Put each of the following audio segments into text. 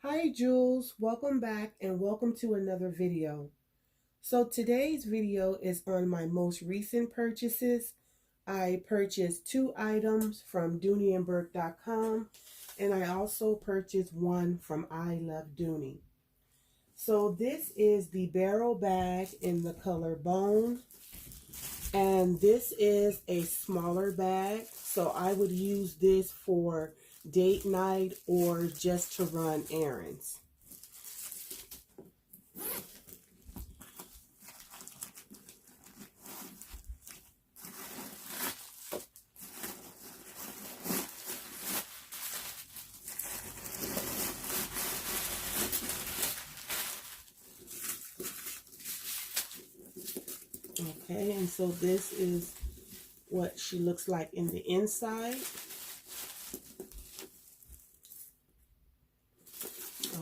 Hi Jules, welcome back and welcome to another video. So today's video is on my most recent purchases. I purchased 2 items from DooneyBourke.com and I also purchased one from I Love Dooney. So this is the barrel bag in the color bone, and this is a smaller bag, so I would use this for date night or just to run errands. Okay, and so this is what she looks like in the inside.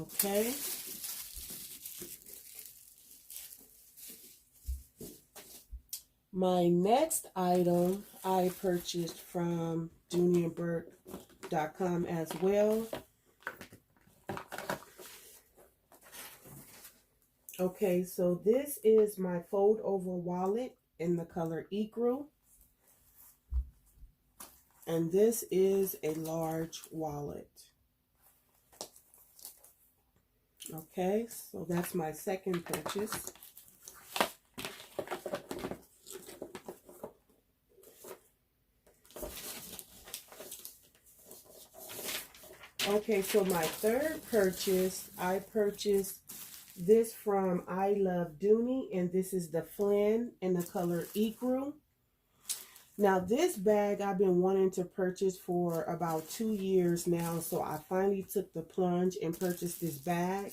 Okay. My next item I purchased from DooneyBourke.com as well. Okay, so this is my fold over wallet in the color ecru. And this is a large wallet. Okay, so that's my second purchase. Okay, so my third purchase, I purchased this from I Love Dooney, and this is the Flynn in the color ecru. Now this bag I've been wanting to purchase for about 2 years now, so I finally took the plunge and purchased this bag.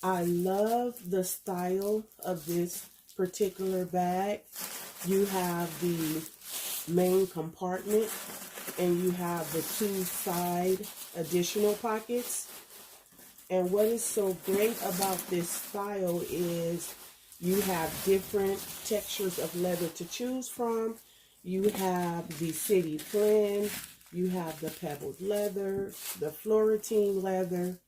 I love the style of this particular bag. You have the main compartment and you have the 2 side additional pockets. And what is so great about this style is you have different textures of leather to choose from. You have the City Flynn, you have the pebbled leather, the Florentine leather,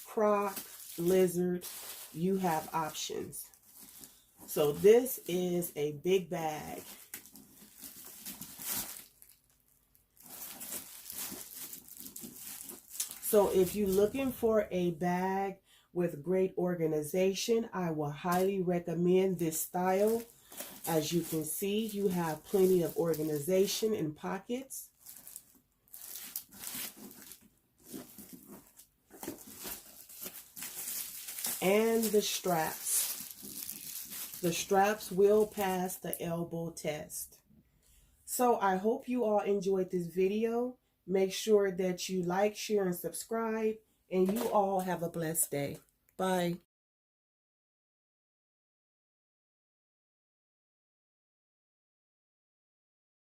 croc, lizard. You have options. So this is a big bag. So if you're looking for a bag with great organization, I will highly recommend this style. As you can see, you have plenty of organization in pockets. And the straps. The straps will pass the elbow test. So I hope you all enjoyed this video. Make sure that you like, share, and subscribe. And you all have a blessed day. Bye.